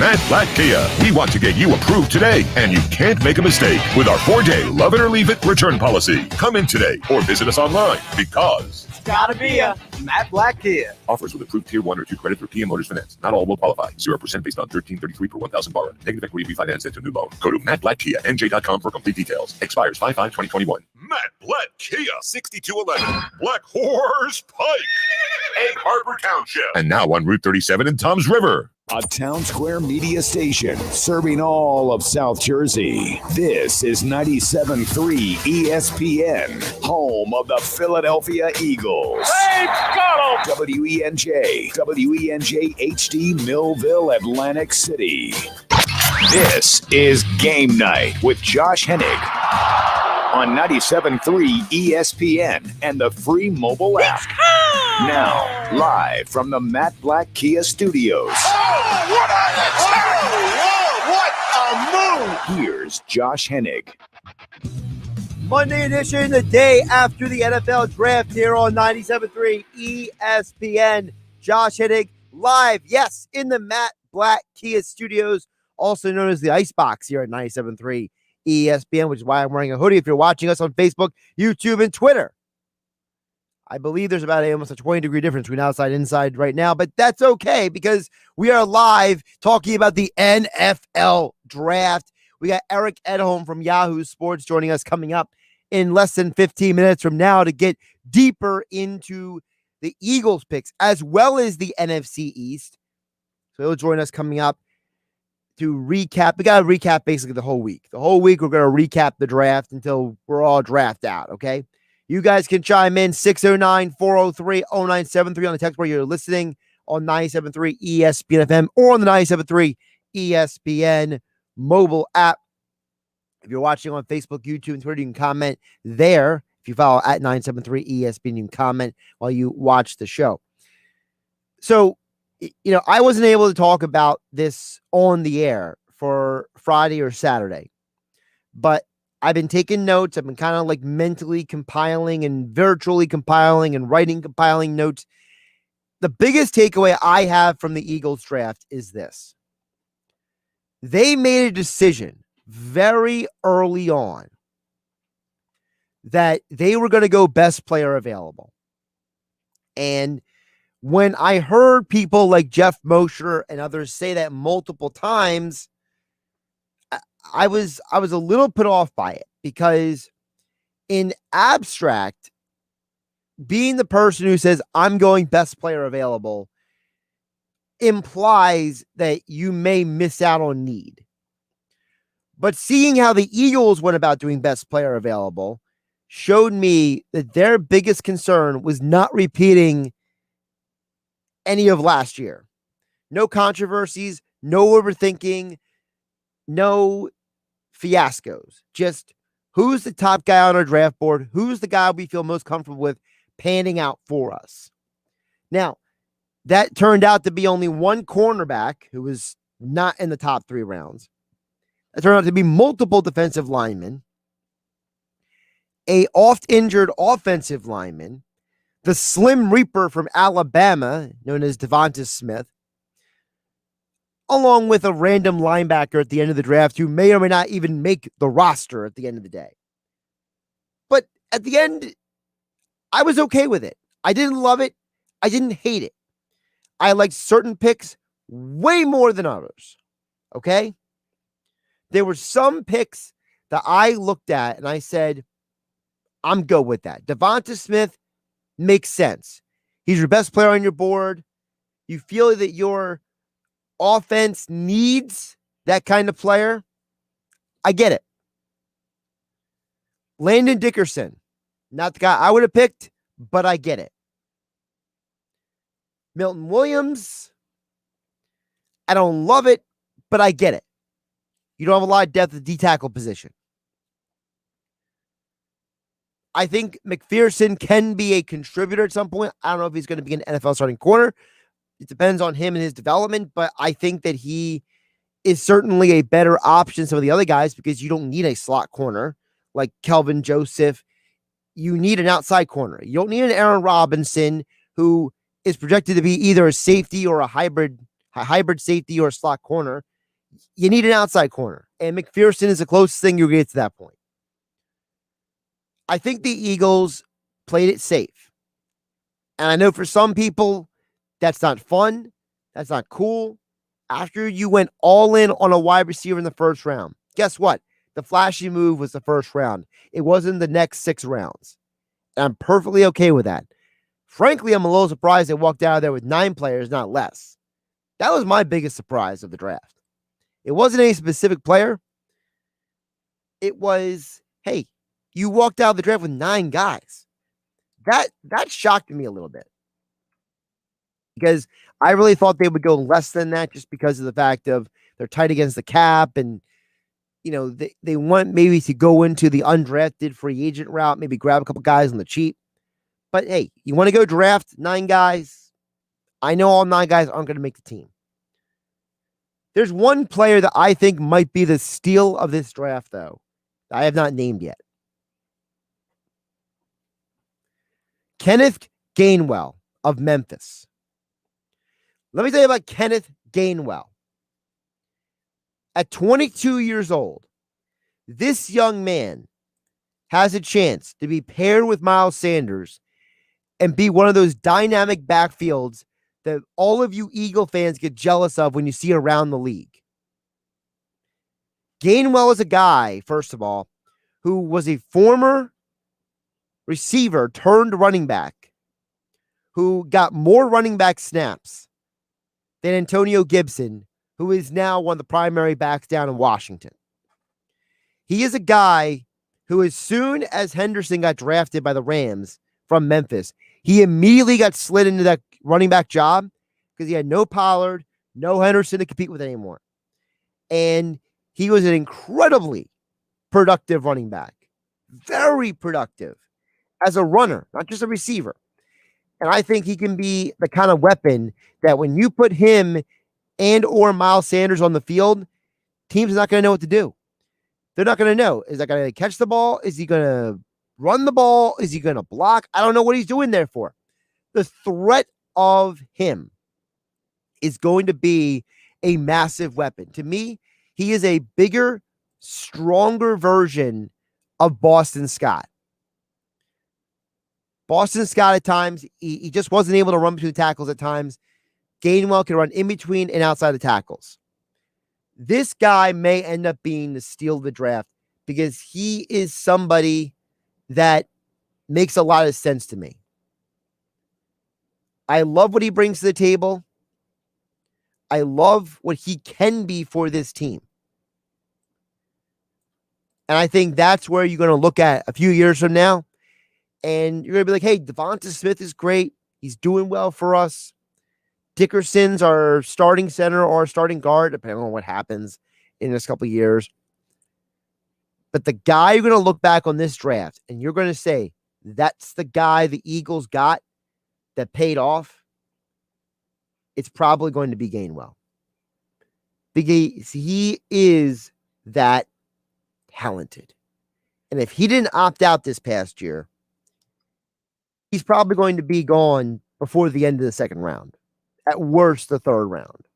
Matt Black Kia. We want to get you approved today, and you can't make a mistake with our 4-day love it or leave it return policy. Come in today or visit us online because it's gotta be a Matt Black Kia. Offers with approved Tier 1 or 2 credit through PM Motors Finance. Not all will qualify. 0% based on $13.33 per 1,000 borrowed. Negative equity refinance into new loan. Go to mattblackkianj.com for complete details. Expires 5/5/2021. Matt Black Kia, 6211 Black Horse Pike, Egg Harbor Township, and now on Route 37 in Toms River. A Town Square media station serving all of South Jersey. This is 97.3 ESPN, home of the Philadelphia Eagles. Hey, got him! WENJ HD Millville, Atlantic City. This is Game Night with Josh Hennig on 97.3 ESPN and the free mobile app. Now, live from the Matt Black Kia Studios. What a move! Here's Josh Hennig. Monday edition, the day after the NFL draft here on 97.3 ESPN. Josh Hennig live, yes, in the Matt Black Kia Studios, also known as the Icebox here at 97.3 ESPN, which is why I'm wearing a hoodie if you're watching us on Facebook, YouTube, and Twitter. I believe there's about almost a 20-degree difference between outside and inside right now, but that's okay because we are live talking about the NFL draft. We got Eric Edholm from Yahoo Sports joining us coming up in less than 15 minutes from now to get deeper into the Eagles picks as well as the NFC East. So he'll join us coming up to recap. We got to recap basically the whole week. The whole week we're going to recap the draft until we're all draft out, okay? You guys can chime in 609-403-0973 on the text where you're listening on 97.3 ESPN FM or on the 97.3 ESPN mobile app. If you're watching on Facebook, YouTube, and Twitter, you can comment there. If you follow at 973 ESPN, you can comment while you watch the show. So, I wasn't able to talk about this on the air for Friday or Saturday, but I've been taking notes. I've been kind of like mentally compiling and virtually compiling and compiling notes. The biggest takeaway I have from the Eagles draft is this. They made a decision very early on that they were going to go best player available. And when I heard people like Jeff Mosher and others say that multiple times, I was a little put off by it because in abstract, being the person who says I'm going best player available implies that you may miss out on need. But seeing how the Eagles went about doing best player available showed me that their biggest concern was not repeating any of last year. No controversies, no overthinking, no fiascos. Just who's the top guy on our draft board? Who's the guy we feel most comfortable with panning out for us? Now, that turned out to be only one cornerback who was not in the top 3 rounds. It turned out to be multiple defensive linemen, a oft-injured offensive lineman, the Slim Reaper from Alabama, known as Devonta Smith, along with a random linebacker at the end of the draft who may or may not even make the roster at the end of the day. But at the end, I was okay with it. I didn't love it. I didn't hate it. I liked certain picks way more than others. Okay? There were some picks that I looked at and I said, I'm good with that. Devonta Smith makes sense. He's your best player on your board. You feel that your offense needs that kind of player. I get it. Landon Dickerson, not the guy I would have picked, but I get it. Milton Williams, I don't love it, but I get it. You don't have a lot of depth at the D-tackle position. I think McPherson can be a contributor at some point. I don't know if he's going to be an NFL starting corner. It depends on him and his development, but I think that he is certainly a better option than some of the other guys because you don't need a slot corner like Kelvin Joseph. You need an outside corner. You don't need an Aaron Robinson who is projected to be either a safety or a hybrid safety or a slot corner. you need an outside corner, and McPherson is the closest thing you'll get to that point. I think the Eagles played it safe. And I know for some people, that's not fun. That's not cool. After you went all in on a wide receiver in the first round, guess what? The flashy move was the first round. It wasn't the next 6 rounds. And I'm perfectly okay with that. Frankly, I'm a little surprised they walked out of there with 9 players, not less. That was my biggest surprise of the draft. It wasn't any specific player. It was, hey, you walked out of the draft with 9 guys. That shocked me a little bit. Because I really thought they would go less than that just because of the fact of they're tight against the cap and, they want maybe to go into the undrafted free agent route, maybe grab a couple guys on the cheap. But hey, you want to go draft 9 guys? I know all 9 guys aren't going to make the team. There's one player that I think might be the steal of this draft, though, that I have not named yet. Kenneth Gainwell of Memphis. Let me tell you about Kenneth Gainwell. At 22 years old, this young man has a chance to be paired with Miles Sanders and be one of those dynamic backfields that all of you Eagle fans get jealous of when you see around the league. Gainwell is a guy, first of all, who was a former receiver turned running back who got more running back snaps than Antonio Gibson, who is now one of the primary backs down in Washington. He is a guy who, as soon as Henderson got drafted by the Rams from Memphis, he immediately got slid into that running back job because he had no Pollard, no Henderson to compete with anymore. And he was an incredibly productive running back. Very productive as a runner, not just a receiver. And I think he can be the kind of weapon that when you put him and or Miles Sanders on the field, teams are not going to know what to do. They're not going to know. Is that going to catch the ball? Is he going to run the ball? Is he going to block? I don't know what he's doing there for. The threat of him is going to be a massive weapon. To me, he is a bigger, stronger version of Boston Scott. Boston Scott at times, he just wasn't able to run between tackles at times. Gainwell can run in between and outside the tackles. This guy may end up being the steal of the draft because he is somebody that makes a lot of sense to me. I love what he brings to the table. I love what he can be for this team. And I think that's where you're going to look at a few years from now. And you're going to be like, hey, Devonta Smith is great. He's doing well for us. Dickerson's our starting center or starting guard, depending on what happens in this couple of years. But the guy you're going to look back on this draft and you're going to say, that's the guy the Eagles got that paid off. It's probably going to be Gainwell. Because he is that talented. And if he didn't opt out this past year, he's probably going to be gone before the end of the second round. At worst, the third round.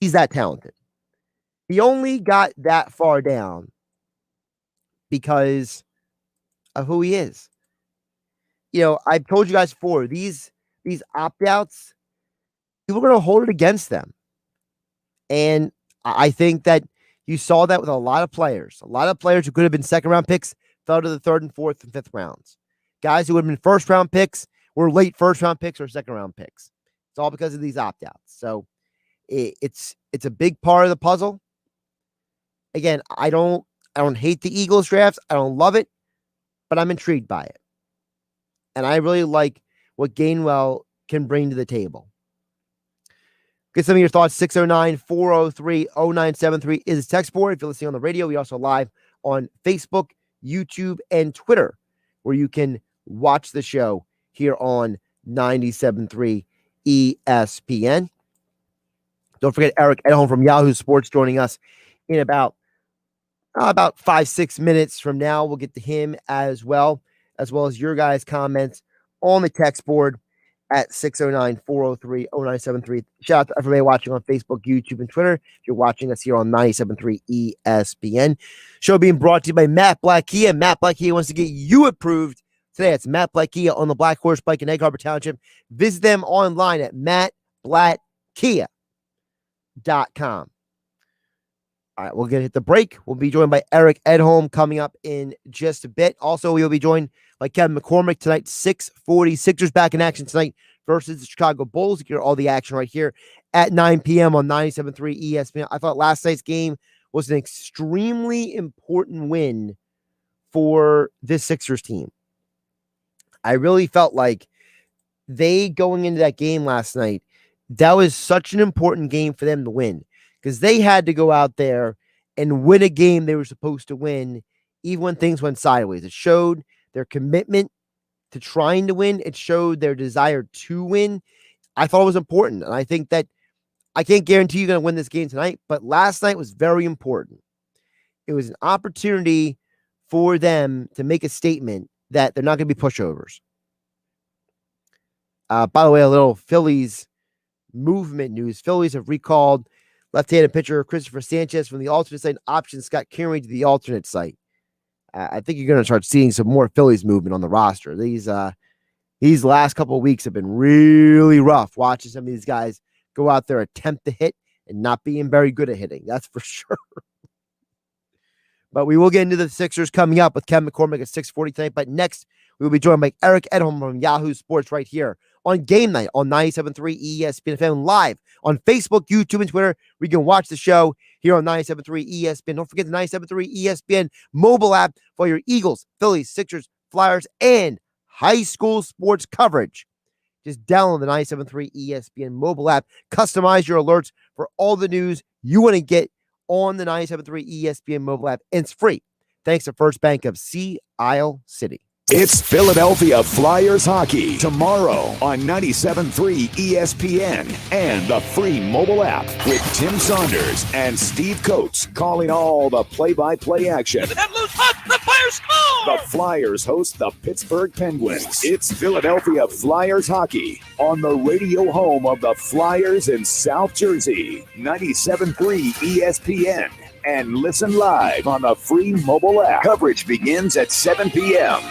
He's that talented. He only got that far down because of who he is. I've told you guys before, these opt-outs, people are going to hold it against them. And I think that you saw that with a lot of players. A lot of players who could have been second-round picks fell to the third and fourth and fifth rounds. Guys who would have been first-round picks were late first-round picks or second-round picks. It's all because of these opt-outs. So it's a big part of the puzzle. Again, I don't hate the Eagles drafts. I don't love it, but I'm intrigued by it. And I really like what Gainwell can bring to the table. Get some of your thoughts. 609-403-0973 is the text board. If you're listening on the radio, we also live on Facebook, YouTube, and Twitter, where you can watch the show here on 97.3 ESPN. Don't forget Eric Edholm from Yahoo Sports joining us in about 5-6 minutes from now. We'll get to him as well as your guys' comments on the text board at 609-403-0973. Shout out to everybody watching on Facebook, YouTube, and Twitter. If you're watching us here on 97.3 ESPN. Show being brought to you by Matt Black Kia. Matt Black Kia wants to get you approved today. It's Matt Black Kia on the Black Horse Bike in Egg Harbor Township. Visit them online at mattblackkia.com. All right, we're going to hit the break. We'll be joined by Eric Edholm coming up in just a bit. Also, we will be joined by Kevin McCormick tonight, 6:40. Sixers back in action tonight versus the Chicago Bulls. You get all the action right here at 9 p.m. on 97.3 ESPN. I thought last night's game was an extremely important win for this Sixers team. I really felt like they going into that game last night, that was such an important game for them to win because they had to go out there and win a game they were supposed to win, even when things went sideways. It showed their commitment to trying to win. It showed their desire to win. I thought it was important. And I think that I can't guarantee you're going to win this game tonight, but last night was very important. It was an opportunity for them to make a statement that they're not going to be pushovers. By the way, a little Phillies movement news. Phillies have recalled left-handed pitcher Christopher Sanchez from the alternate site, option Scott Kingery to the alternate site. I think you're going to start seeing some more Phillies movement on the roster. These last couple of weeks have been really rough watching some of these guys go out there, attempt to hit, and not being very good at hitting. That's for sure. But we will get into the Sixers coming up with Kevin McCormick at 6:40 tonight. But next, we will be joined by Eric Edholm from Yahoo Sports right here on Game Night on 97.3 ESPN FM, live on Facebook, YouTube, and Twitter. We can watch the show here on 97.3 ESPN. Don't forget the 97.3 ESPN mobile app for your Eagles, Phillies, Sixers, Flyers, and high school sports coverage. Just download the 97.3 ESPN mobile app. Customize your alerts for all the news you want to get on the 97.3 ESPN mobile app. And it's free. Thanks to First Bank of Sea Isle City. It's Philadelphia Flyers hockey tomorrow on 97.3 ESPN and the free mobile app with Tim Saunders and Steve Coates calling all the play-by-play action. The Flyers score! The Flyers host the Pittsburgh Penguins. It's Philadelphia Flyers hockey on the radio home of the Flyers in South Jersey, 97.3 ESPN. And listen live on the free mobile app. Coverage begins at 7 p.m.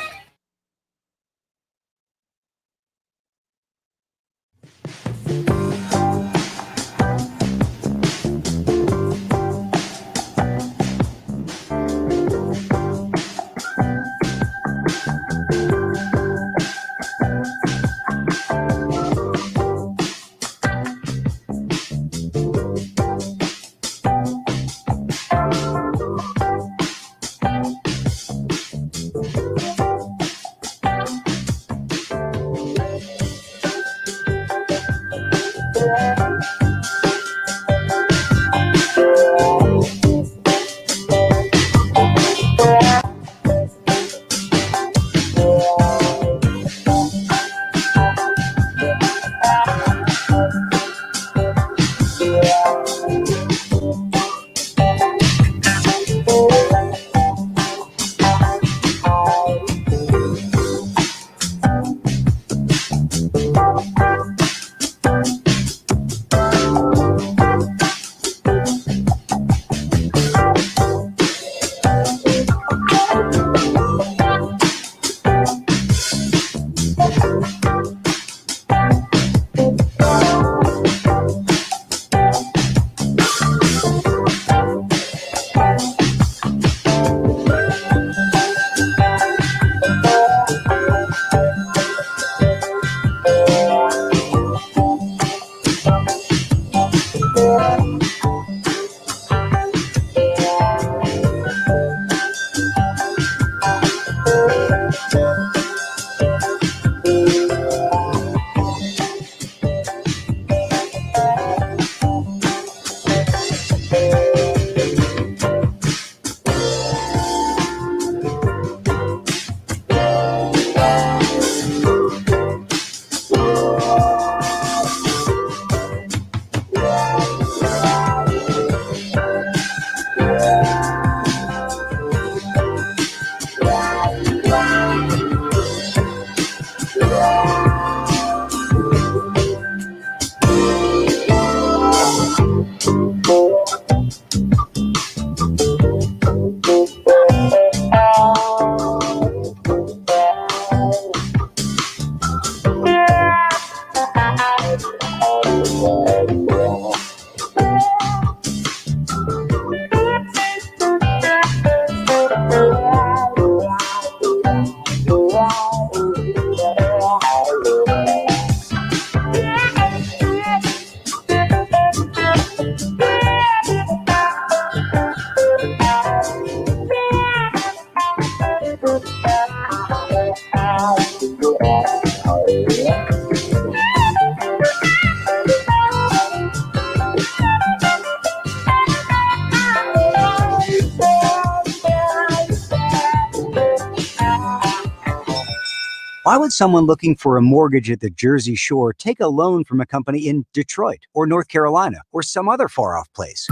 Why would someone looking for a mortgage at the Jersey Shore take a loan from a company in Detroit or North Carolina or some other far-off place?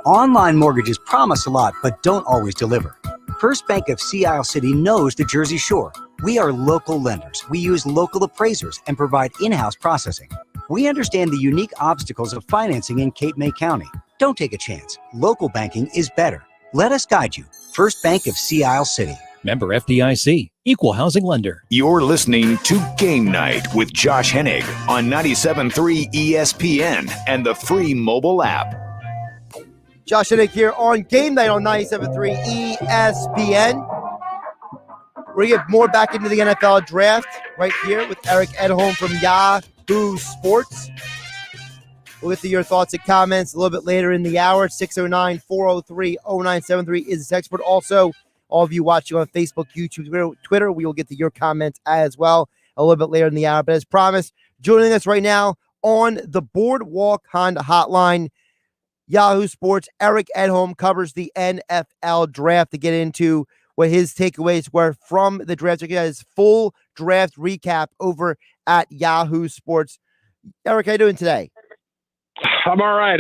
Online mortgages promise a lot, but don't always deliver. First Bank of Sea Isle City knows the Jersey Shore. We are local lenders. We use local appraisers and provide in-house processing. We understand the unique obstacles of financing in Cape May County. Don't take a chance. Local banking is better. Let us guide you. First Bank of Sea Isle City. Member FDIC, Equal Housing Lender. You're listening to Game Night with Josh Hennig on 97.3 ESPN and the free mobile app. Josh Hennig here on Game Night on 97.3 ESPN. We're going to get more back into the NFL draft right here with Eric Edholm from Yahoo Sports. We'll get to your thoughts and comments a little bit later in the hour. 609-403-0973 is the text, but also all of you watching on Facebook, YouTube, Twitter, we will get to your comments as well a little bit later in the hour. But as promised, joining us right now on the Boardwalk Honda Hotline, Yahoo Sports, Eric Edholm covers the NFL draft to get into what his takeaways were from the draft. Check out his full draft recap over at Yahoo Sports. Eric, how you doing today? I'm all right.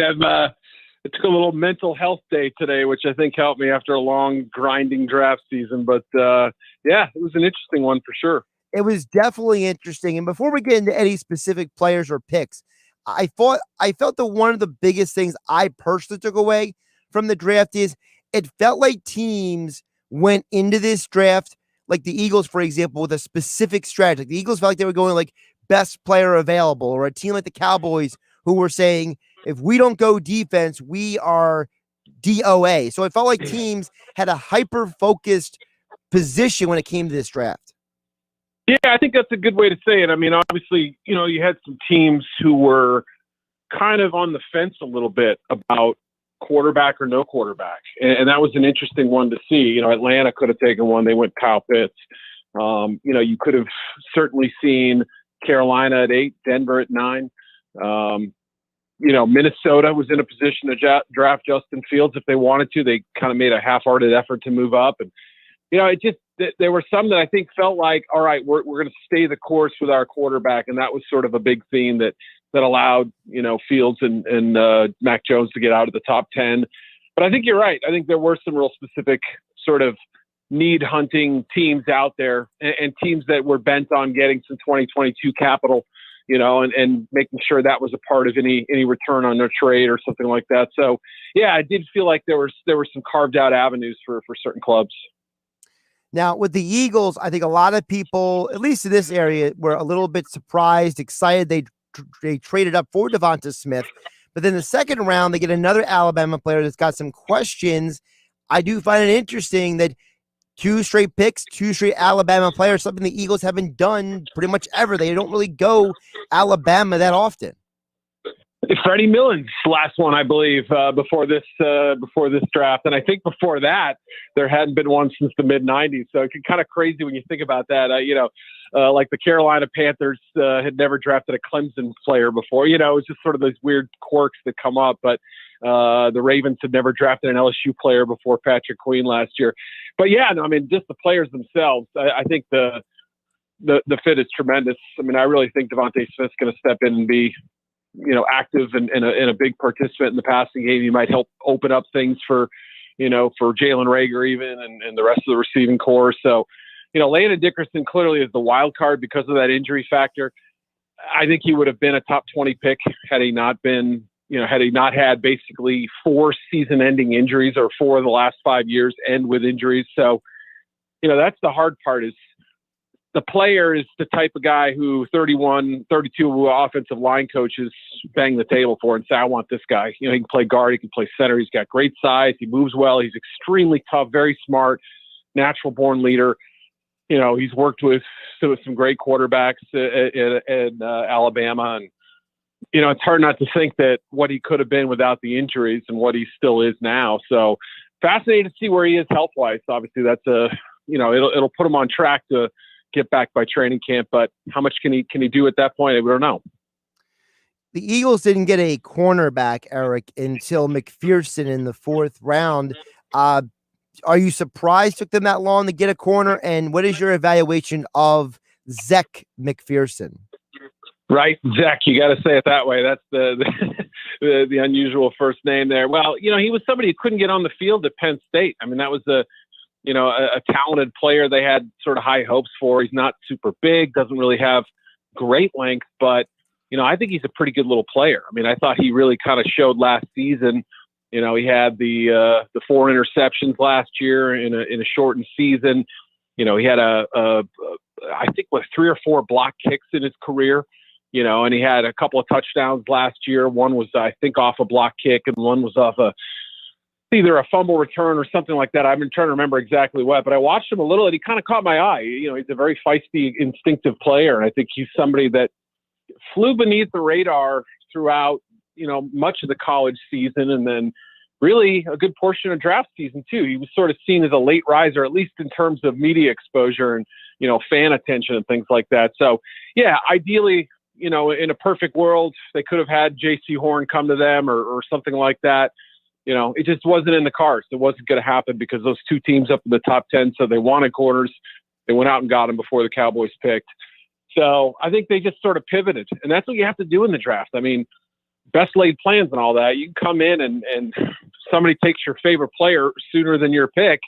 I took a little mental health day today, which I think helped me after a long grinding draft season. But yeah, it was an interesting one for sure. It was definitely interesting. And before we get into any specific players or picks, I felt that one of the biggest things I personally took away from the draft is it felt like teams went into this draft, like the Eagles, for example, with a specific strategy. Like the Eagles felt like they were going like best player available, or a team like the Cowboys who were saying, if we don't go defense, we are DOA. So it felt like teams had a hyper-focused position when it came to this draft. Yeah, I think that's a good way to say it. I mean, obviously, you had some teams who were kind of on the fence a little bit about quarterback or no quarterback. And that was an interesting one to see. Atlanta could have taken one. They went Kyle Pitts. You could have certainly seen Carolina at 8, Denver at 9. Minnesota was in a position to draft Justin Fields if they wanted to. They kind of made a half-hearted effort to move up. And, there were some that I think felt like, all right, we're going to stay the course with our quarterback. And that was sort of a big theme that allowed, Fields and Mac Jones to get out of the top 10. But I think you're right. I think there were some real specific sort of need hunting teams out there and teams that were bent on getting some 2022 capital, and making sure that was a part of any return on their trade or something like that. So yeah, I did feel like there were some carved out avenues for certain clubs. Now, with the Eagles, I think a lot of people, at least in this area, were a little bit surprised, excited. They traded up for Devonta Smith. But then the second round, they get another Alabama player that's got some questions. I do find it interesting that 2 straight picks, 2 straight Alabama players, something the Eagles haven't done pretty much ever. They don't really go Alabama that often. Freddie Millen's last one, I believe, before this draft, and I think before that there hadn't been one since the mid '90s. So it's kind of crazy when you think about that. Like the Carolina Panthers had never drafted a Clemson player before. It's just sort of those weird quirks that come up. But the Ravens had never drafted an LSU player before Patrick Queen last year. But yeah, no, I mean, just the players themselves. I think the fit is tremendous. I mean, I really think Devontae Smith's going to step in and be, active and a big participant in the passing game. He might help open up things for Jalen Reagor even and the rest of the receiving core. So, Landon Dickerson clearly is the wild card because of that injury factor. I think he would have been a top 20 pick had he not had basically 4 season-ending injuries or 4 of the last 5 years end with injuries. So, that's the hard part is the player is the type of guy who 31, 32 offensive line coaches bang the table for and say, I want this guy. He can play guard. He can play center. He's got great size. He moves well. He's extremely tough, very smart, natural-born leader. He's worked with some great quarterbacks in Alabama. And, it's hard not to think that what he could have been without the injuries and what he still is now. So fascinating to see where he is health-wise. Obviously, that's it'll put him on track to get back by training camp, but how much can he do at that point? We don't know. The Eagles didn't get a cornerback, Eric, until McPherson in the 4th round. Are you surprised it took them that long to get a corner? And what is your evaluation of Zach McPherson. Right, Zach. You got to say it that way. That's the unusual first name there. Well, he was somebody who couldn't get on the field at Penn State. I mean, that was a talented player they had sort of high hopes for. He's not super big, doesn't really have great length, but I think he's a pretty good little player. I mean, I thought he really kind of showed last season. He had the 4 interceptions last year in a shortened season. He had I think 3 or 4 block kicks in his career. And he had a couple of touchdowns last year. One was, I think, off a block kick, and one was off either a fumble return or something like that. I've been trying to remember exactly what, but I watched him a little, and he kind of caught my eye. He's a very feisty, instinctive player, and I think he's somebody that flew beneath the radar throughout, much of the college season, and then really a good portion of draft season too. He was sort of seen as a late riser, at least in terms of media exposure and, fan attention and things like that. So yeah, ideally, in a perfect world, they could have had J.C. Horn come to them or something like that. It just wasn't in the cards. It wasn't going to happen because those 2 teams up in the top 10 said they wanted corners. They went out and got them before the Cowboys picked. So I think they just sort of pivoted, and that's what you have to do in the draft. I mean, best laid plans and all that. You can come in and somebody takes your favorite player sooner than your pick.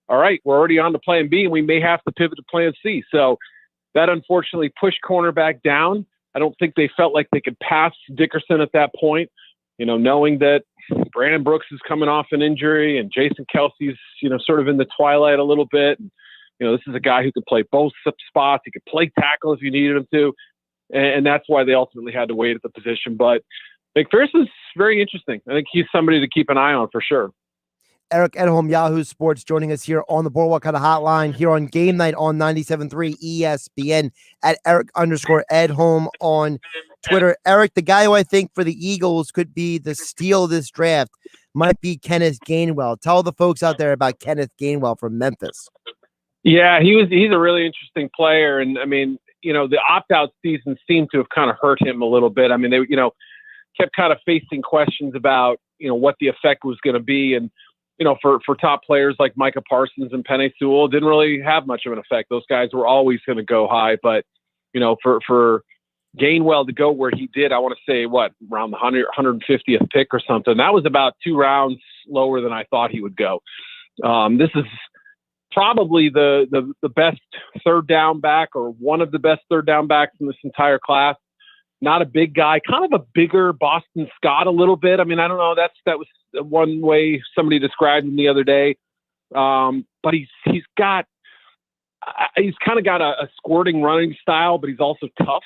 All right, we're already on to plan B, and we may have to pivot to plan C. So that unfortunately pushed cornerback down. I don't think they felt like they could pass Dickerson at that point, knowing that Brandon Brooks is coming off an injury and Jason Kelsey's, sort of in the twilight a little bit. And, this is a guy who could play both spots. He could play tackle if you needed him to. And that's why they ultimately had to wait at the position. But McPherson's very interesting. I think he's somebody to keep an eye on for sure. Eric Edholm, Yahoo Sports, joining us here on the Boardwalk Kind of Hotline here on Game Night on 97.3 ESPN at Eric_Edholm on Twitter. Eric, the guy who I think for the Eagles could be the steal of this draft might be Kenneth Gainwell. Tell the folks out there about Kenneth Gainwell from Memphis. Yeah, he's a really interesting player. And I mean, the opt-out season seemed to have kind of hurt him a little bit. I mean, they, kept kind of facing questions about, what the effect was going to be. And, for top players like Micah Parsons and Penei Sewell, it didn't really have much of an effect. Those guys were always going to go high. But, for Gainwell to go where he did, I want to say, around the 150th pick or something. That was about 2 rounds lower than I thought he would go. This is probably the best third down back, or one of the best third down backs in this entire class. Not a big guy, kind of a bigger Boston Scott a little bit. I mean, I don't know. That was one way somebody described him the other day. But he's kind of got a squirting running style, but he's also tough.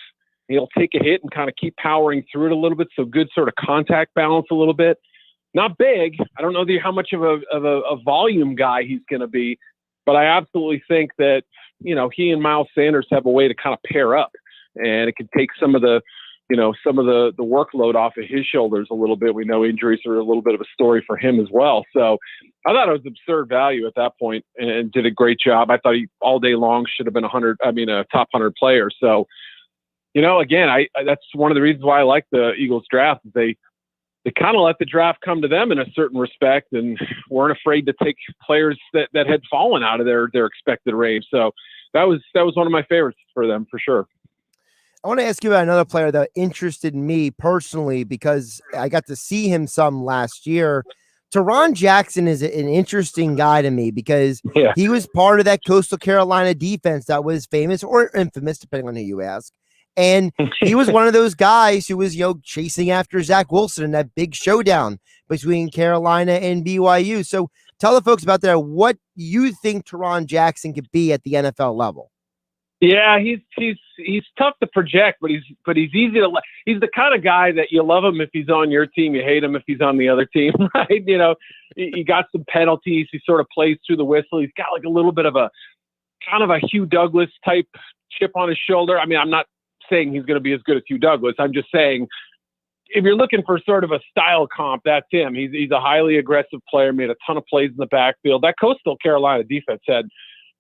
He'll take a hit and kind of keep powering through it a little bit. So good sort of contact balance a little bit. Not big. I don't know how much of a volume guy he's going to be, but I absolutely think that, he and Miles Sanders have a way to kind of pair up, and it could take some of the workload off of his shoulders a little bit. We know injuries are a little bit of a story for him as well. So I thought it was absurd value at that point and did a great job. I thought he all day long should have been a top 100 player. So, again, that's one of the reasons why I like the Eagles draft. They kind of let the draft come to them in a certain respect and weren't afraid to take players that had fallen out of their expected range. So that was one of my favorites for them for sure. I want to ask you about another player that interested me personally because I got to see him some last year. Teron Jackson is an interesting guy to me because he was part of that Coastal Carolina defense that was famous or infamous, depending on who you ask. And he was one of those guys who was, chasing after Zach Wilson in that big showdown between Carolina and BYU. So tell the folks about that, what you think Teron Jackson could be at the NFL level. Yeah, he's tough to project, but he's easy to. He's the kind of guy that you love him if he's on your team, you hate him if he's on the other team, right? He got some penalties. He sort of plays through the whistle. He's got like a little bit of a kind of a Hugh Douglas type chip on his shoulder. I mean, I'm not saying he's going to be as good as Hugh Douglas. I'm just saying if you're looking for sort of a style comp, that's him. He's a highly aggressive player, made a ton of plays in the backfield. That Coastal Carolina defense had,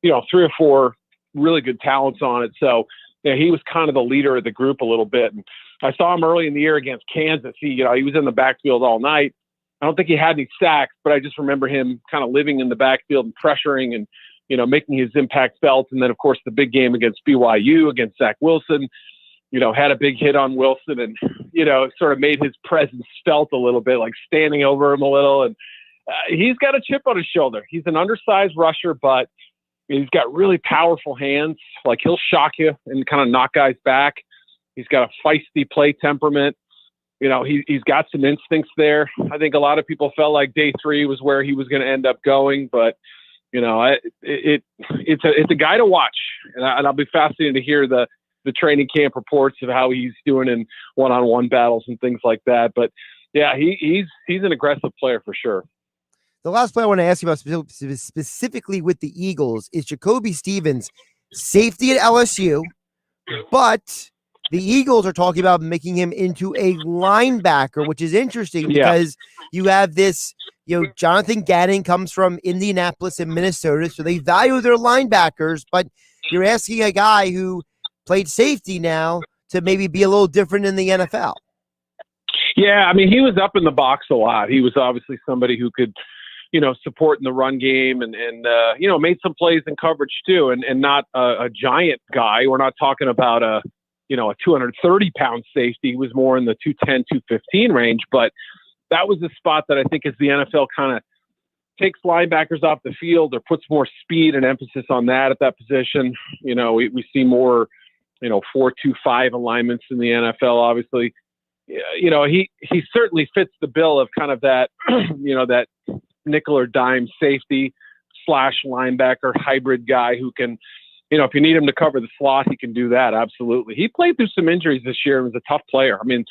3 or 4 really good talents on it. So he was kind of the leader of the group a little bit. And I saw him early in the year against Kansas. He was in the backfield all night. I don't think he had any sacks, but I just remember him kind of living in the backfield and pressuring and, making his impact felt. And then, of course, the big game against BYU, against Zach Wilson, had a big hit on Wilson and, sort of made his presence felt a little bit, like standing over him a little. And he's got a chip on his shoulder. He's an undersized rusher, but he's got really powerful hands. Like, he'll shock you and kind of knock guys back. He's got a feisty play temperament. He's got some instincts there. I think a lot of people felt like day 3 was where he was going to end up going, but it's a guy to watch, and I'll be fascinated to hear the training camp reports of how he's doing in one-on-one battles and things like that. But yeah, he's an aggressive player for sure. The last player I want to ask you about specifically with the Eagles is Jacoby Stevens, safety at LSU, but the Eagles are talking about making him into a linebacker, which is interesting because you have this, Jonathan Gannon comes from Indianapolis and Minnesota, so they value their linebackers, but you're asking a guy who played safety now to maybe be a little different in the NFL. Yeah, I mean, he was up in the box a lot. He was obviously somebody who could, support in the run game and made some plays in coverage too, and not a giant guy. We're not talking about a 230-pound safety. He was more in the 210, 215 range, but that was the spot that I think as the NFL kind of takes linebackers off the field or puts more speed and emphasis on that at that position, we see more, 4-2-5 alignments in the NFL, obviously. He certainly fits the bill of kind of that, that nickel or dime safety / linebacker hybrid guy who can, if you need him to cover the slot, he can do that. Absolutely. He played through some injuries this year and was a tough player. I mean,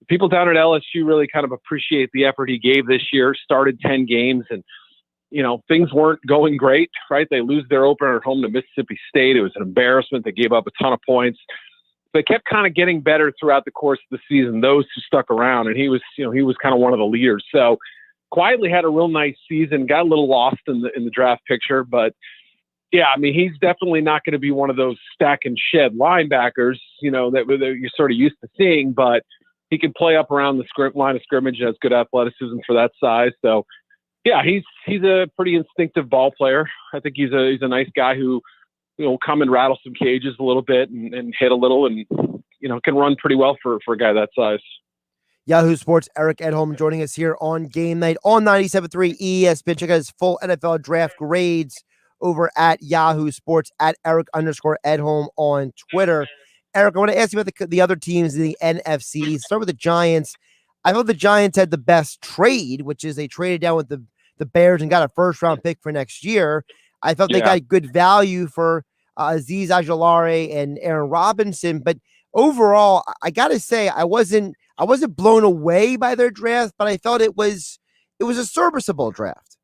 people down at LSU really kind of appreciate the effort he gave this year, started 10 games and, things weren't going great, right? They lose their opener at home to Mississippi State. It was an embarrassment. They gave up a ton of points. They kept kind of getting better throughout the course of the season, those who stuck around, and he was kind of one of the leaders. So quietly had a real nice season, got a little lost in the draft picture, but yeah, I mean, he's definitely not going to be one of those stack and shed linebackers, that you're sort of used to seeing, but he can play up around the line of scrimmage and has good athleticism for that size. So yeah, he's a pretty instinctive ball player. I think he's a nice guy who, come and rattle some cages a little bit and hit a little and, can run pretty well for a guy that size. Yahoo Sports Eric Edholm joining us here on Game Night on 97.3 ESPN. Check out his full NFL draft grades over at Yahoo Sports at Eric_Edholm on Twitter. Eric, I want to ask you about the other teams in the NFC. Start with the Giants. I thought the Giants had the best trade, which is they traded down with the Bears and got a first-round pick for next year. I thought they got good value for Azeez Ojulari and Aaron Robinson, but overall, I got to say I wasn't blown away by their draft, but I felt it was a serviceable draft.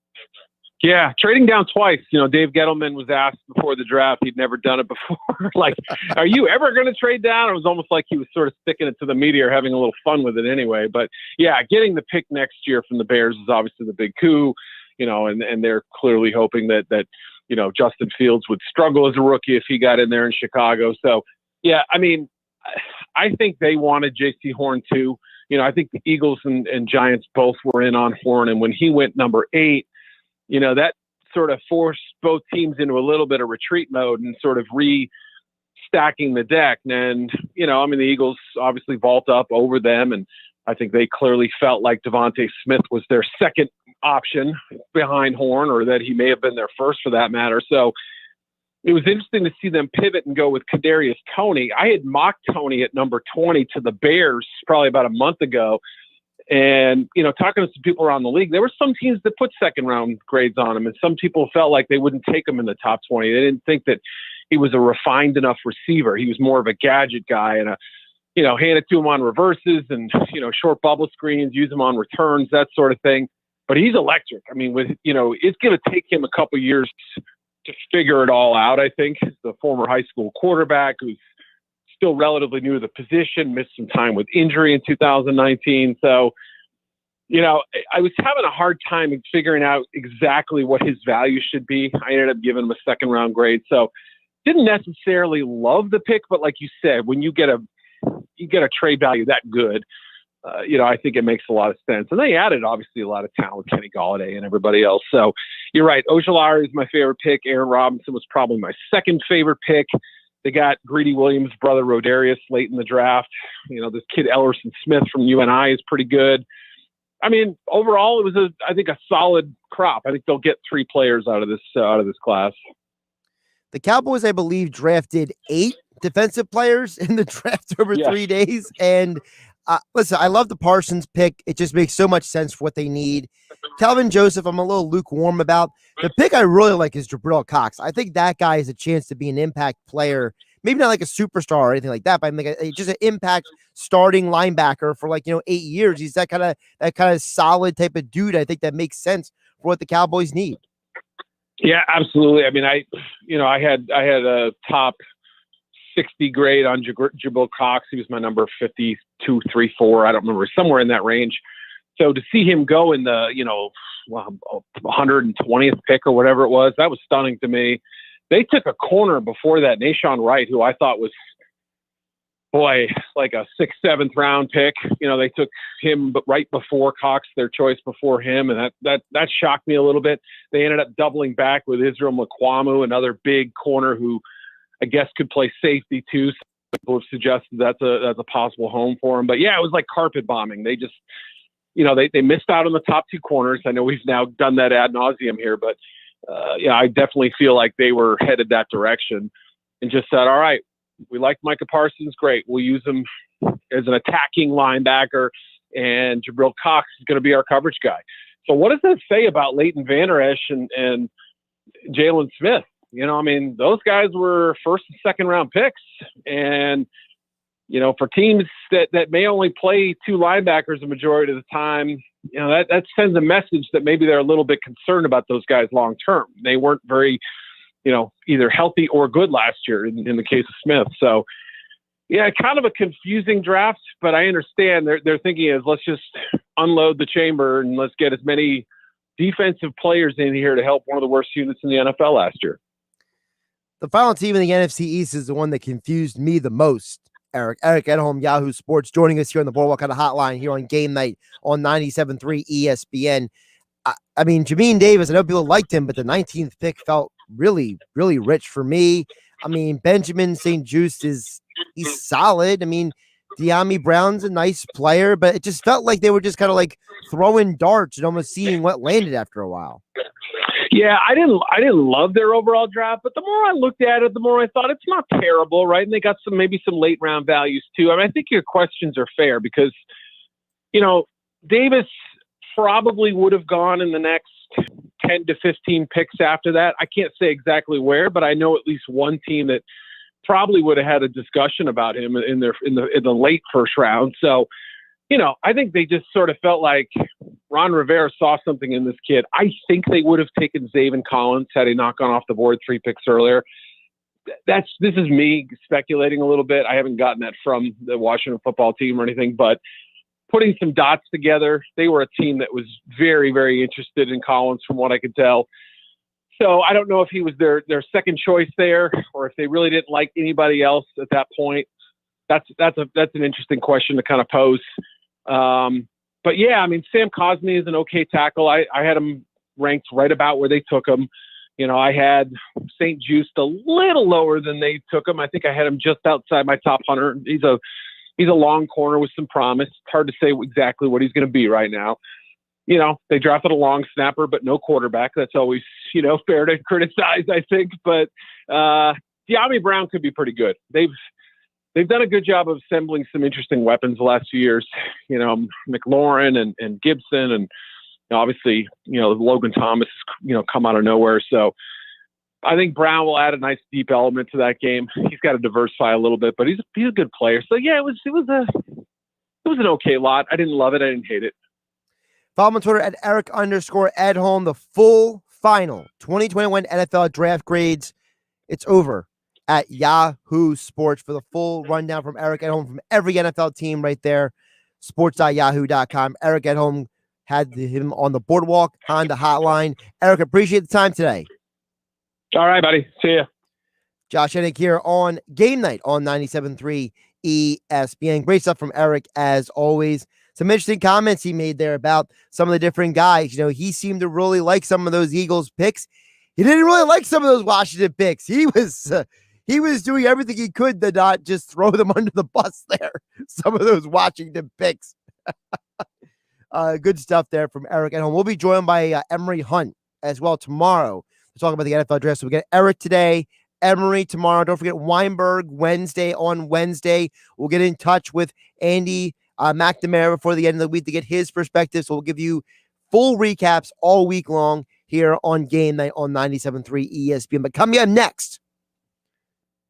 Yeah, trading down twice. Dave Gettleman was asked before the draft. He'd never done it before. Like, are you ever going to trade down? It was almost like he was sort of sticking it to the media or having a little fun with it anyway. But yeah, getting the pick next year from the Bears is obviously the big coup, and they're clearly hoping that Justin Fields would struggle as a rookie if he got in there in Chicago. So yeah, I mean, I think they wanted J.C. Horn too. I think the Eagles and Giants both were in on Horn, and when he went number 8, that sort of forced both teams into a little bit of retreat mode and sort of stacking the deck. And, the Eagles obviously vault up over them. And I think they clearly felt like Devontae Smith was their second option behind Horn, or that he may have been their first for that matter. So it was interesting to see them pivot and go with Kadarius Toney. I had mocked Toney at number 20 to the Bears probably about a month ago. And, talking to some people around the league, there were some teams that put second round grades on him, and some people felt like they wouldn't take him in the top 20. They didn't think that he was a refined enough receiver. He was more of a gadget guy and hand it to him on reverses and, short bubble screens, use him on returns, that sort of thing. But he's electric. I mean, it's going to take him a couple years to figure it all out, I think. The former high school quarterback who's still relatively new to the position, missed some time with injury in 2019. So, I was having a hard time figuring out exactly what his value should be. I ended up giving him a second round grade. So didn't necessarily love the pick, but like you said, when you get a trade value that good, I think it makes a lot of sense. And they added obviously a lot of talent, Kenny Golladay and everybody else. So you're right. Ojulari is my favorite pick. Aaron Robinson was probably my second favorite pick. They got Greedy Williams' brother Rodarius late in the draft. This kid Ellerson Smith from UNI is pretty good. I mean, overall, it was I think a solid crop. I think they'll get 3 players out of this class. The Cowboys, I believe, drafted 8 defensive players in the draft over 3 days. And listen, I love the Parsons pick. It just makes so much sense for what they need. Calvin Joseph, I'm a little lukewarm about. The pick I really like is Jabril Cox. I think that guy has a chance to be an impact player. Maybe not like a superstar or anything like that, but I'm like just an impact starting linebacker for 8 years. He's that kind of solid type of dude. I think that makes sense for what the Cowboys need. Yeah, absolutely. I mean, I had a top 60 grade on Jabril Cox. He was my number 52, 3, 4. I don't remember, somewhere in that range. So to see him go in the 120th pick or whatever it was, that was stunning to me. They took a corner before that, Nashawn Wright, who I thought was, like a 6th, 7th round pick. They took him right before Cox, their choice before him, and that shocked me a little bit. They ended up doubling back with Israel Mukuamu, another big corner who I guess could play safety too. So people have suggested that's a possible home for him. But yeah, it was like carpet bombing. They just, they missed out on the top 2 corners. I know we've now done that ad nauseum here, but I definitely feel like they were headed that direction and just said, all right, we like Micah Parsons. Great. We'll use him as an attacking linebacker, and Jabril Cox is going to be our coverage guy. So what does that say about Leighton Vander Esch and Jalen Smith? Those guys were 1st and 2nd round picks. And, for teams that may only play 2 linebackers the majority of the time, that sends a message that maybe they're a little bit concerned about those guys long term. They weren't very, either healthy or good last year in the case of Smith. So, yeah, kind of a confusing draft, but I understand their thinking is let's just unload the chamber and let's get as many defensive players in here to help one of the worst units in the NFL last year. The final team in the NFC East is the one that confused me the most. Eric Edholm, Yahoo Sports, joining us here on the Boardwalk on the Hotline here on Game Night on 97.3 ESPN. I mean, Jamin Davis, I know people liked him, but the 19th pick felt really, really rich for me. I mean, Benjamin St-Juste he's solid. I mean, De'Ami Brown's a nice player, but it just felt like they were just kind of like throwing darts and almost seeing what landed after a while. Yeah, I didn't love their overall draft, but the more I looked at it, the more I thought it's not terrible, right? And they got maybe some late round values too. I mean, I think your questions are fair because, Davis probably would have gone in the next 10 to 15 picks after that. I can't say exactly where, but I know at least one team that probably would have had a discussion about him in the late first round. So, I think they just sort of felt like Ron Rivera saw something in this kid. I think they would have taken Zaven Collins had he not gone off the board 3 picks earlier. This is me speculating a little bit. I haven't gotten that from the Washington football team or anything, but putting some dots together, they were a team that was very, very interested in Collins from what I could tell. So I don't know if he was their second choice there or if they really didn't like anybody else at that point. That's an interesting question to kind of pose. But yeah, I mean, Sam Cosmi is an okay tackle. I had him ranked right about where they took him. I had St-Juste a little lower than they took him. I think I had him just outside my top 100. He's a long corner with some promise. It's hard to say exactly what he's going to be right now. They drafted a long snapper, but no quarterback. That's always, fair to criticize, I think. But De'Ami Brown could be pretty good. They've done a good job of assembling some interesting weapons the last few years. McLaurin and Gibson, and obviously, Logan Thomas has come out of nowhere. So I think Brown will add a nice deep element to that game. He's got to diversify a little bit, but he's a good player. So yeah, it was an okay lot. I didn't love it. I didn't hate it. Follow me on Twitter at Eric_Edholm. The full final 2021 NFL draft grades. It's over at Yahoo Sports for the full rundown from Eric Edholm from every NFL team right there. Sports.yahoo.com. Eric Edholm had him on the Boardwalk Honda Hotline. Eric, appreciate the time today. All right, buddy. See ya. Josh Hennig here on Game Night on 97.3 ESPN. Great stuff from Eric as always. some interesting comments he made there about some of the different guys. He seemed to really like some of those Eagles picks. He didn't really like some of those Washington picks. He was doing everything he could to not just throw them under the bus there. Some of those Washington picks. Good stuff there from Eric Edholm. We'll be joined by Emery Hunt as well tomorrow to talk about the NFL draft. So we got Eric today, Emery tomorrow. Don't forget Weinberg on Wednesday. We'll get in touch with Andy McNamara before the end of the week to get his perspective. So we'll give you full recaps all week long here on Game Night on 97.3 ESPN. But coming up next,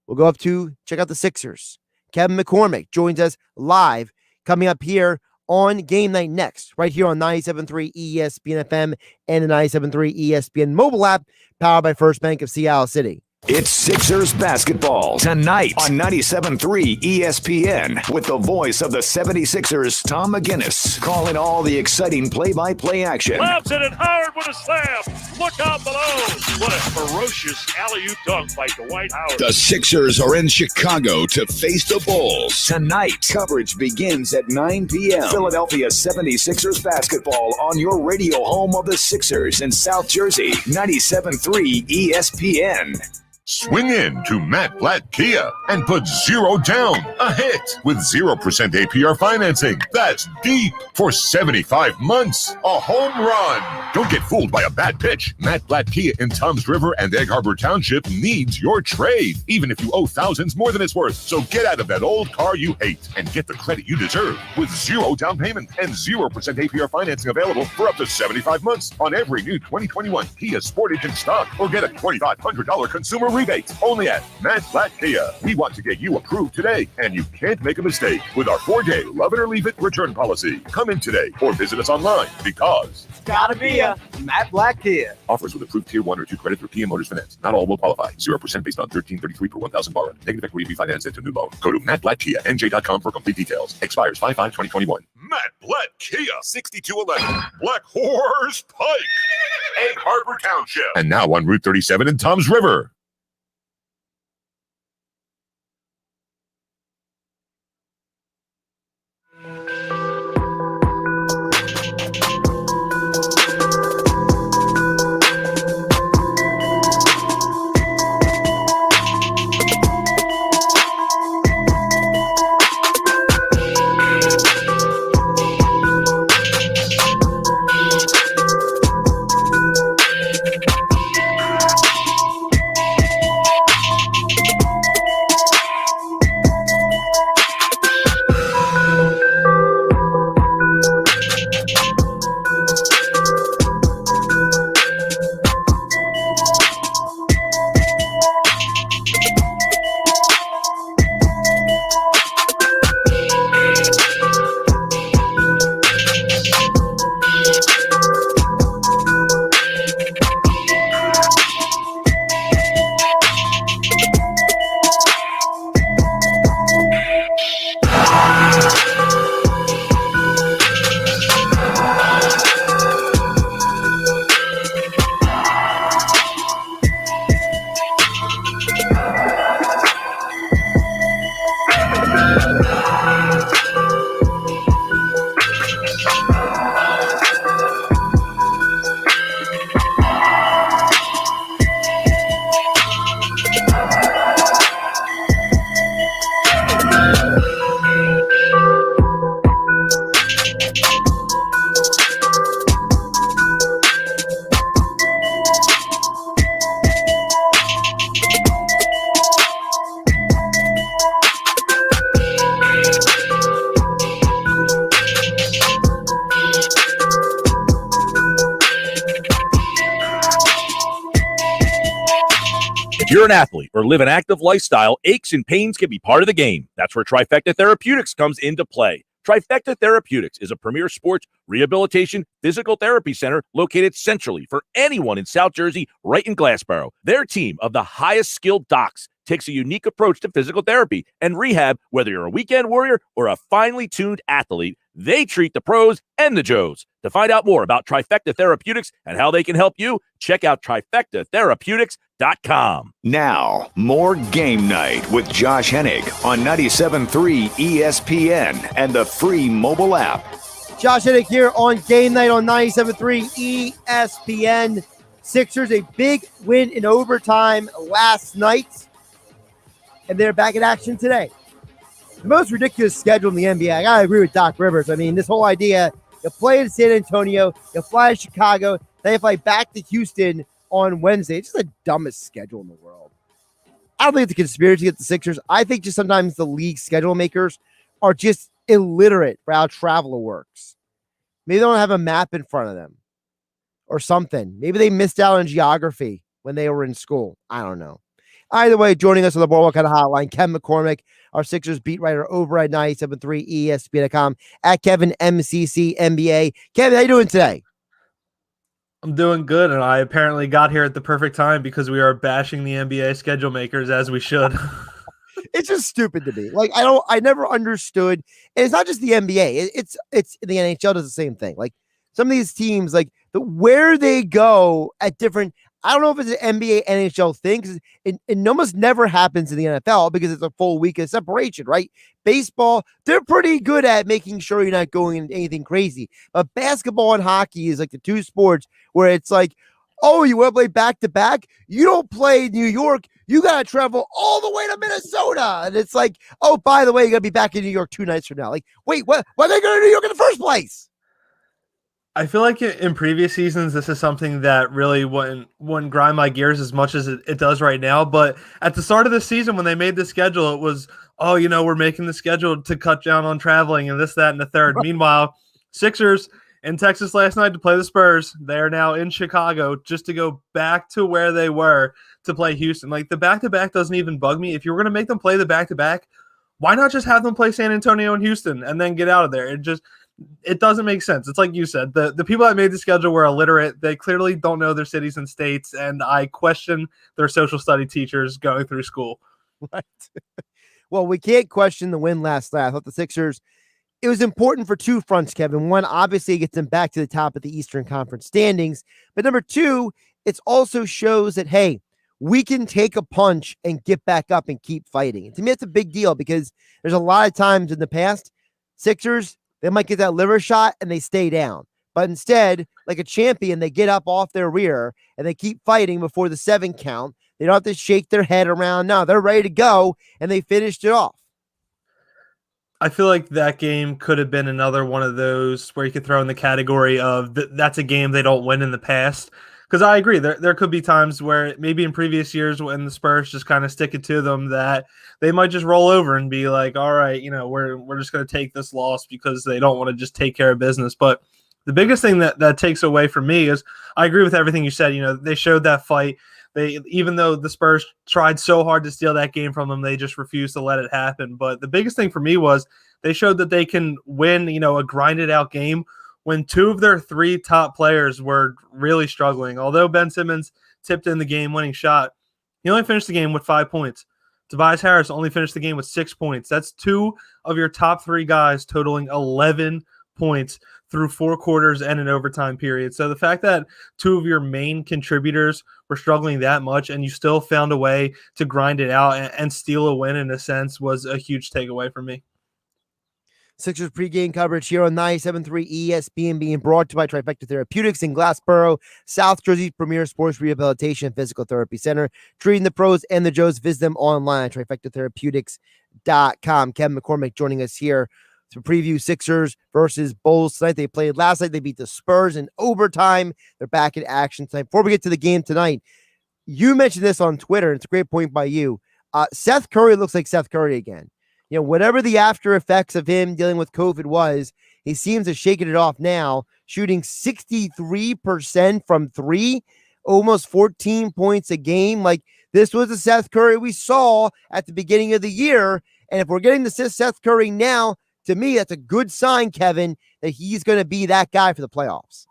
we'll go up to check out the Sixers. Kevin McCormick joins us live coming up here on Game Night next, right here on 97.3 ESPN FM and the 97.3 ESPN mobile app, powered by First Bank of Seattle City. It's Sixers basketball tonight on 97.3 ESPN with the voice of the 76ers, Tom McGinnis, calling all the exciting play-by-play action. Lobs it and Howard with a slam. Look out below. What a ferocious alley-oop dunk by Dwight Howard. The Sixers are in Chicago to face the Bulls. Tonight, coverage begins at 9 p.m. Philadelphia 76ers basketball on your radio home of the Sixers in South Jersey, 97.3 ESPN. Swing in to Matt Blatt Kia and put zero down. A hit with 0% APR financing. That's deep for 75 months. A home run. Don't get fooled by a bad pitch. Matt Blatt Kia in Toms River and Egg Harbor Township needs your trade, even if you owe thousands more than it's worth. So get out of that old car you hate and get the credit you deserve with zero down payment and 0% APR financing available for up to 75 months on every new 2021 Kia Sportage in stock, or get a $2,500 consumer rebate only at Matt Blatt Kia. We want to get you approved today, and you can't make a mistake with our 4-day love it or leave it return policy. Come in today or visit us online because Gotta be a Matt Blatt Kia. offers with approved Tier 1 or 2 credit through Kia Motors Finance. Not all will qualify. 0% based on 1333 per 1,000 borrowed. Negative equity refinance into new loan. Go to mattblattkia.nj.com for complete details. Expires 5/5/2021. Matt Blatt Kia, 6211 Black Horse Pike, Egg Harbor Township, and now on Route 37 in Toms River. If you're an athlete or live an active lifestyle, aches and pains can be part of the game. That's where Trifecta Therapeutics comes into play. Trifecta Therapeutics is a premier sports rehabilitation physical therapy center located centrally for anyone in South Jersey, right in Glassboro. Their team of the highest skilled docs takes a unique approach to physical therapy and rehab. Whether you're a weekend warrior or a finely tuned athlete, they treat the pros and the Joes. To find out more about Trifecta Therapeutics and how they can help you, check out trifectatherapeutics.com. Now, more Game Night with Josh Hennig on 97.3 ESPN and the free mobile app. Josh Hennig here on Game Night on 97.3 ESPN. Sixers, a big win in overtime last night, and they're back in action today. The most ridiculous schedule in the NBA. I got to agree with Doc Rivers. I mean, this whole idea, you play in San Antonio, you fly to Chicago, then you fly back to Houston on Wednesday. It's just the dumbest schedule in the world. I don't think it's a conspiracy to get the Sixers. I think just sometimes the league schedule makers are just illiterate for how travel works. Maybe they don't have a map in front of them or something. Maybe they missed out on geography when they were in school. I don't know. Either way, joining us on the Boardwalk Kind of Hotline, Kevin McCormick, our Sixers beat writer over at 97.3 ESPN.com, at Kevin MCC NBA. Kevin, how you doing today? I'm doing good, and I apparently got here at the perfect time because we are bashing the NBA schedule makers as we should. It's just stupid to me. Like, I never understood. And it's not just the NBA. It's the NHL does the same thing. Like, some of these teams, like where they go at different, I don't know if it's an NBA, NHL thing, because it almost never happens in the NFL because it's a full week of separation, right? Baseball, they're pretty good at making sure you're not going into anything crazy. But basketball and hockey is like the two sports where it's like, oh, you want to play back-to-back? You don't play New York. You got to travel all the way to Minnesota. And it's like, oh, by the way, you're going to be back in New York 2 nights from now. Like, wait, what? Why are they going to New York in the first place? I feel like in previous seasons, this is something that really wouldn't grind my gears as much as it does right now. But at the start of the season, when they made the schedule, it was, oh, we're making the schedule to cut down on traveling and this, that, and the third. Meanwhile, Sixers in Texas last night to play the Spurs. They are now in Chicago just to go back to where they were to play Houston. Like, the back-to-back doesn't even bug me. If you were going to make them play the back-to-back, why not just have them play San Antonio and Houston and then get out of there? It doesn't make sense. It's like you said, the people that made the schedule were illiterate. They clearly don't know their cities and states, and I question their social study teachers going through school. Right. Well, we can't question the win last night. I thought the Sixers, it was important for two fronts, Kevin. One, obviously, it gets them back to the top of the Eastern Conference standings. But number two, it also shows that, hey, we can take a punch and get back up and keep fighting. And to me, it's a big deal because there's a lot of times in the past, Sixers, they might get that liver shot and they stay down. But instead, like a champion, they get up off their rear and they keep fighting before the 7 count. They don't have to shake their head around. No, they're ready to go, and they finished it off. I feel like that game could have been another one of those where you could throw in the category of that's a game they don't win in the past. Because I agree, there could be times where maybe in previous years when the Spurs just kind of stick it to them that they might just roll over and be like, all right, we're just going to take this loss because they don't want to just take care of business. But the biggest thing that takes away from me is I agree with everything you said. They showed that fight. Even though the Spurs tried so hard to steal that game from them, they just refused to let it happen. But the biggest thing for me was they showed that they can win, a grinded out game when 2 of their 3 top players were really struggling. Although Ben Simmons tipped in the game-winning shot, he only finished the game with 5 points. Tobias Harris only finished the game with 6 points. That's 2 of your top 3 guys totaling 11 points through 4 quarters and an overtime period. So the fact that 2 of your main contributors were struggling that much and you still found a way to grind it out and steal a win in a sense was a huge takeaway for me. Sixers pregame coverage here on 97.3 ESPN being brought to you by Trifecta Therapeutics in Glassboro, South Jersey's premier sports rehabilitation and physical therapy center. Treating the pros and the Joes. Visit them online, trifectatherapeutics.com. Kevin McCormick joining us here to preview Sixers versus Bulls tonight. They played last night. They beat the Spurs in overtime. They're back in action tonight. Before we get to the game tonight, you mentioned this on Twitter, and it's a great point by you. Seth Curry looks like Seth Curry again. Whatever the after effects of him dealing with COVID was, he seems to shaking it off now, shooting 63% from 3, almost 14 points a game. Like, this was the Seth Curry we saw at the beginning of the year. And if we're getting the Seth Curry now, to me, that's a good sign, Kevin, that he's going to be that guy for the playoffs.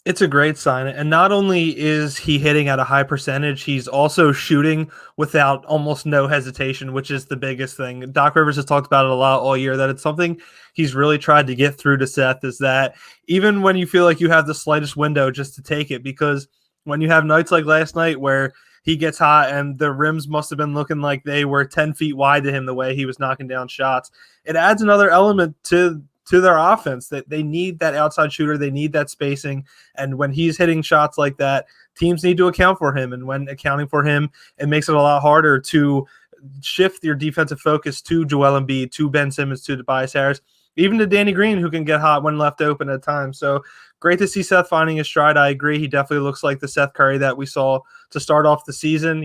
It's a great sign. And not only is he hitting at a high percentage, he's also shooting without almost no hesitation, which is the biggest thing. Doc Rivers has talked about it a lot all year, that it's something he's really tried to get through to Seth, is that even when you feel like you have the slightest window, just to take it, because when you have nights like last night where he gets hot and the rims must have been looking like they were 10 feet wide to him the way he was knocking down shots, it adds another element to to their offense. That they need that outside shooter, they need that spacing, and when he's hitting shots like that, teams need to account for him. And when accounting for him, it makes it a lot harder to shift your defensive focus to Joel Embiid, to Ben Simmons, to Tobias Harris, even to Danny Green, who can get hot when left open at times. So great to see Seth finding his stride. I agree. He definitely looks like the Seth Curry that we saw to start off the season.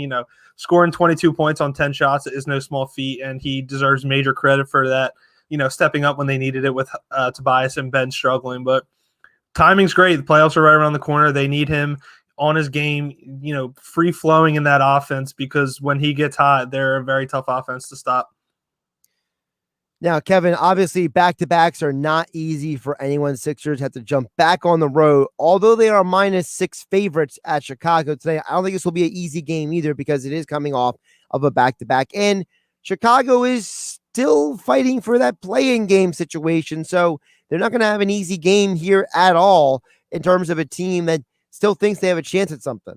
Scoring 22 points on 10 shots is no small feat, and he deserves major credit for that, stepping up when they needed it with Tobias and Ben struggling. But timing's great. The playoffs are right around the corner. They need him on his game, free-flowing in that offense, because when he gets hot, they're a very tough offense to stop. Now, Kevin, obviously back-to-backs are not easy for anyone. Sixers have to jump back on the road. Although they are -6 favorites at Chicago today, I don't think this will be an easy game either, because it is coming off of a back-to-back. And Chicago is still fighting for that play-in game situation, so they're not going to have an easy game here at all in terms of a team that still thinks they have a chance at something.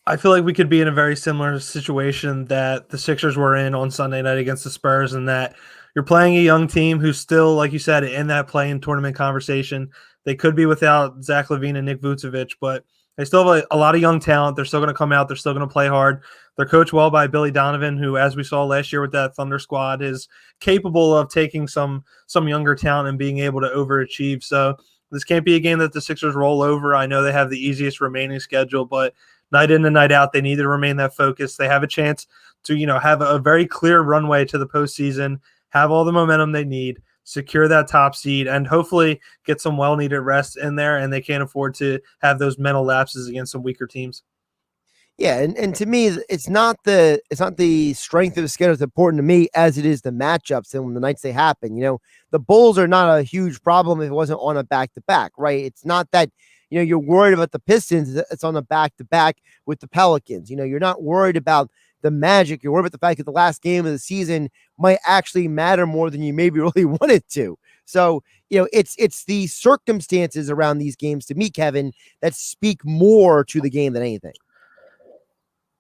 I feel like we could be in a very similar situation that the Sixers were in on Sunday night against the Spurs, and that you're playing a young team who's still, like you said, in that play-in tournament conversation. They could be without Zach LaVine and Nick Vucevic, but they still have a lot of young talent. They're still going to come out. They're still going to play hard. They're coached well by Billy Donovan, who, as we saw last year with that Thunder squad, is capable of taking some younger talent and being able to overachieve. So this can't be a game that the Sixers roll over. I know they have the easiest remaining schedule, but night in and night out, they need to remain that focused. They have a chance to, have a very clear runway to the postseason, have all the momentum they need, secure that top seed, and hopefully get some well-needed rest in there, and they can't afford to have those mental lapses against some weaker teams. Yeah, and to me, it's not the strength of the schedule that's important to me as it is the matchups and when the nights they happen. The Bulls are not a huge problem if it wasn't on a back-to-back, right? It's not that you're worried about the Pistons. It's on a back-to-back with the Pelicans. You're not worried about the Magic. You're worried about the fact that the last game of the season might actually matter more than you maybe really want it to. So, it's the circumstances around these games, to me, Kevin, that speak more to the game than anything.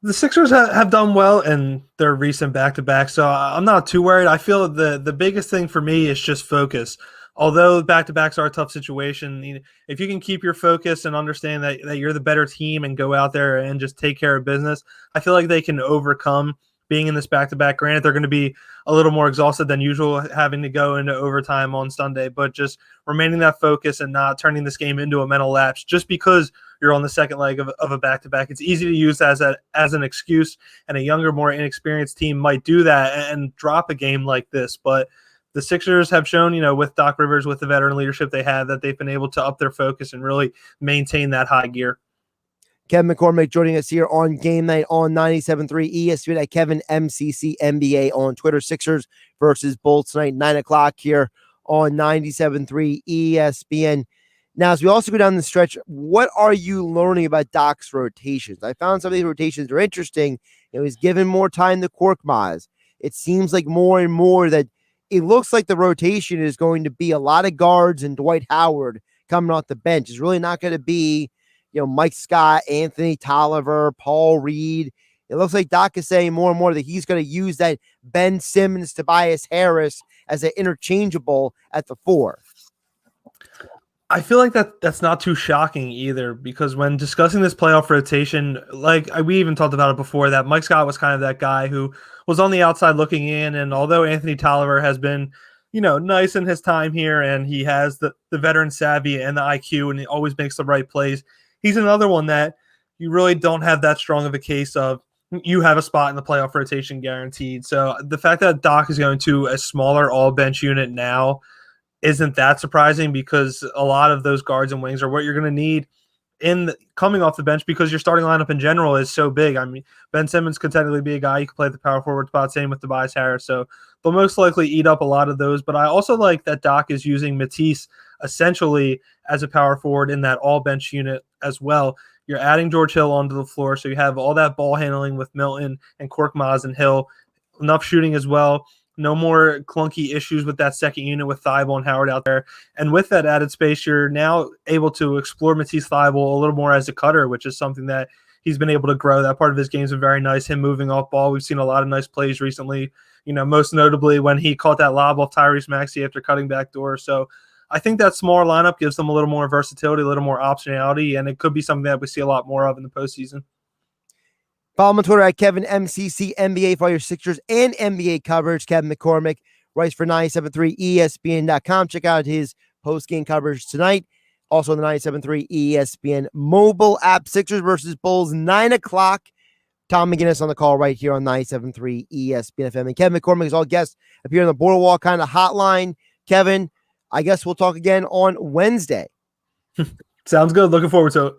The Sixers have done well in their recent back-to-back, so I'm not too worried. I feel the biggest thing for me is just focus. Although back-to-backs are a tough situation, if you can keep your focus and understand that you're the better team and go out there and just take care of business, I feel like they can overcome being in this back-to-back. Granted, they're going to be a little more exhausted than usual having to go into overtime on Sunday, but just remaining that focus and not turning this game into a mental lapse just because you're on the second leg of a back-to-back. It's easy to use as an excuse, and a younger, more inexperienced team might do that and drop a game like this, but the Sixers have shown, with Doc Rivers, with the veteran leadership they have, that they've been able to up their focus and really maintain that high gear. Kevin McCormick joining us here on Game Night on 97.3 ESPN at Kevin MCC NBA on Twitter. Sixers versus Bulls tonight, 9 o'clock here on 97.3 ESPN. Now, as we also go down the stretch, what are you learning about Doc's rotations? I found some of these rotations are interesting. He's given more time to Korkmaz. It seems like more and more that it looks like the rotation is going to be a lot of guards and Dwight Howard coming off the bench. It's really not going to be, Mike Scott, Anthony Tolliver, Paul Reed. It looks like Doc is saying more and more that he's going to use that Ben Simmons, Tobias Harris as an interchangeable at the 4. I feel like that's not too shocking either, because when discussing this playoff rotation, we even talked about it before, that Mike Scott was kind of that guy who was on the outside looking in. And although Anthony Tolliver has been, nice in his time here, and he has the veteran savvy and the IQ, and he always makes the right plays, he's another one that you really don't have that strong of a case of you have a spot in the playoff rotation guaranteed. So the fact that Doc is going to a smaller all bench unit now isn't that surprising, because a lot of those guards and wings are what you're going to need coming off the bench, because your starting lineup in general is so big. I mean, Ben Simmons could technically be a guy you could play the power forward spot, same with Tobias Harris. So they'll most likely eat up a lot of those. But I also like that Doc is using Matisse essentially as a power forward in that all bench unit as well. You're adding George Hill onto the floor, so you have all that ball handling with Milton and Korkmaz and Hill, enough shooting as well. No more clunky issues with that second unit with Thibault and Howard out there. And with that added space, you're now able to explore Matisse Thibault a little more as a cutter, which is something that he's been able to grow. That part of his game's been very nice. Him moving off ball. We've seen a lot of nice plays recently, most notably when he caught that lob off Tyrese Maxey after cutting back door. So I think that smaller lineup gives them a little more versatility, a little more optionality, and it could be something that we see a lot more of in the postseason. Follow him on Twitter at KevinMCCNBA for all your Sixers and NBA coverage. Kevin McCormick writes for 97.3 ESPN.com. Check out his post-game coverage tonight. Also on the 97.3 ESPN mobile app. Sixers versus Bulls, 9 o'clock. Tom McGinnis on the call right here on 97.3 ESPN FM. And Kevin McCormick is all guests appear on the Boardwalk kind of hotline. Kevin, I guess we'll talk again on Wednesday. Sounds good. Looking forward to it.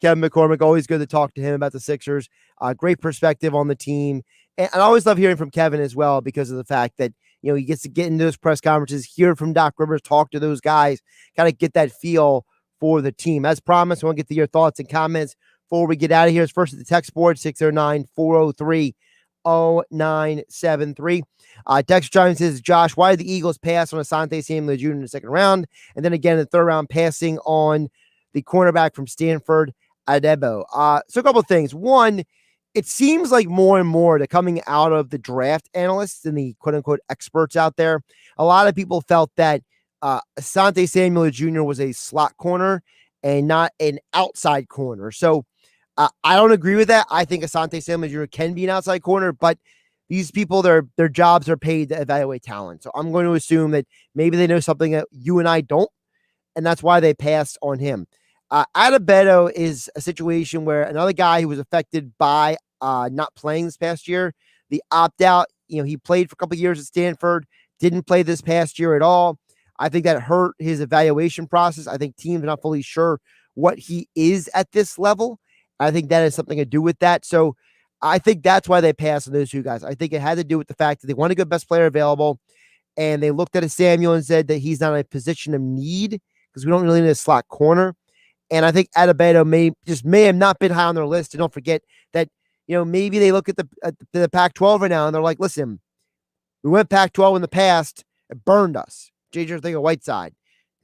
Kevin McCormick, always good to talk to him about the Sixers. Great perspective on the team. And I always love hearing from Kevin as well because of the fact that, he gets to get into those press conferences, hear from Doc Rivers, talk to those guys, kind of get that feel for the team. As promised, I want to get to your thoughts and comments before we get out of here. It's first at the text board, 609-403-0973. Dexter Jones says, Josh, why did the Eagles pass on Asante Samuel Jr. in the second round? And then again in the third round, passing on the cornerback from Stanford, Adebo. So a couple of things. One, it seems like more and more that coming out of the draft analysts and the quote-unquote experts out there, a lot of people felt that Asante Samuel Jr. was a slot corner and not an outside corner. So I don't agree with that. I think Asante Samuel Jr. can be an outside corner, but these people, their jobs are paid to evaluate talent. So I'm going to assume that maybe they know something that you and I don't, and that's why they passed on him. Adebayo is a situation where another guy who was affected by not playing this past year, the opt-out, he played for a couple of years at Stanford, didn't play this past year at all. I think that hurt his evaluation process. I think teams are not fully sure what he is at this level. I think that has something to do with that. So I think that's why they passed on those two guys. I think it had to do with the fact that they wanted a good best player available, and they looked at a Samuel and said that he's not in a position of need because we don't really need a slot corner. And I think Adebayo may have not been high on their list. And don't forget that, maybe they look at the Pac-12 right now and they're like, listen, we went Pac-12 in the past. It burned us. J.J. Whiteside.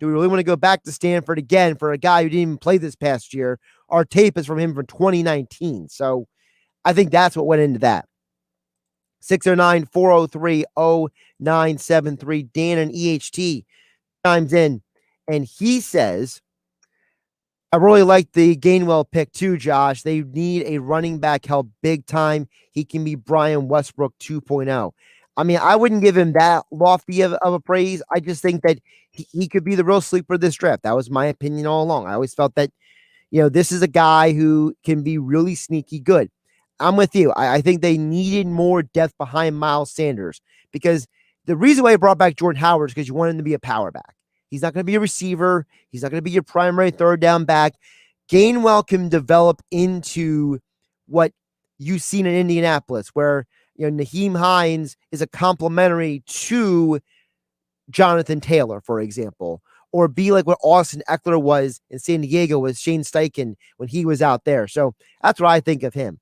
Do we really want to go back to Stanford again for a guy who didn't even play this past year? Our tape is from him from 2019. So I think that's what went into that. 609-403-0973. Dan and EHT chimes in, and he says, I really like the Gainwell pick too, Josh. They need a running back held big time. He can be Brian Westbrook 2.0. I mean, I wouldn't give him that lofty of a praise. I just think that he could be the real sleeper of this draft. That was my opinion all along. I always felt that, this is a guy who can be really sneaky good. I'm with you. I think they needed more depth behind Miles Sanders because the reason why I brought back Jordan Howard is because you want him to be a power back. He's not going to be a receiver. He's not going to be your primary third down back. Gainwell can develop into what you've seen in Indianapolis, where Naheem Hines is a complementary to Jonathan Taylor, for example, or be like what Austin Eckler was in San Diego with Shane Steichen when he was out there. So that's what I think of him.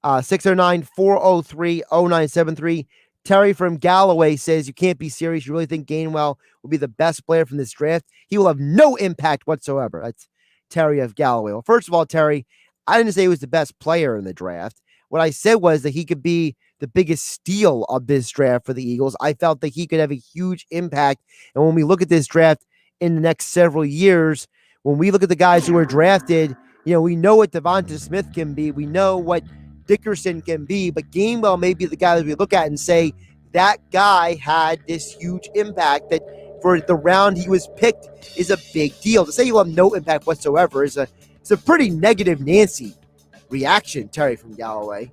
609-403-0973. Terry from Galloway says, you can't be serious. You really think Gainwell will be the best player from this draft? He will have no impact whatsoever. That's Terry of Galloway. Well, first of all, Terry, I didn't say he was the best player in the draft. What I said was that he could be the biggest steal of this draft for the Eagles. I felt that he could have a huge impact. And when we look at this draft in the next several years, when we look at the guys who are drafted, we know what Devonta Smith can be. We know what Dickerson can be, but Gainwell may be the guy that we look at and say that guy had this huge impact that for the round he was picked is a big deal. To say you have no impact whatsoever is a pretty negative Nancy reaction, Terry from Galloway.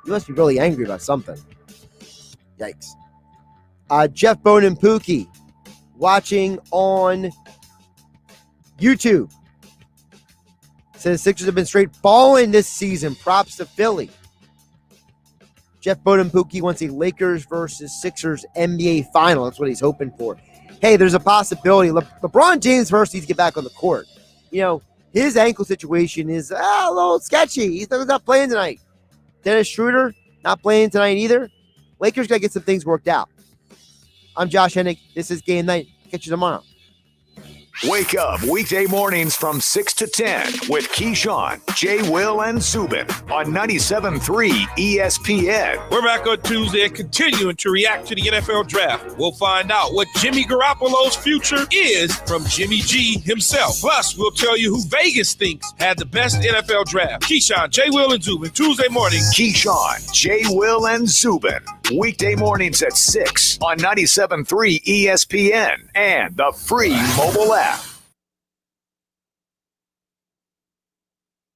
You must be really angry about something. Yikes. Jeff Bone and Pookie watching on YouTube. Says Sixers have been straight balling this season. Props to Philly. Jeff Bodempookie wants a Lakers versus Sixers NBA final. That's what he's hoping for. Hey, there's a possibility. LeBron James first needs to get back on the court. His ankle situation is a little sketchy. He's not playing tonight. Dennis Schroeder, not playing tonight either. Lakers got to get some things worked out. I'm Josh Hennig. This is Game Night. Catch you tomorrow. Wake up weekday mornings from 6 to 10 with Keyshawn, J. Will, and Zubin on 97.3 ESPN. We're back on Tuesday and continuing to react to the NFL draft. We'll find out what Jimmy Garoppolo's future is from Jimmy G himself. Plus, we'll tell you who Vegas thinks had the best NFL draft. Keyshawn, J. Will, and Zubin, Tuesday morning. Keyshawn, J. Will, and Zubin. Weekday mornings at 6 on 97.3 ESPN and the free mobile app.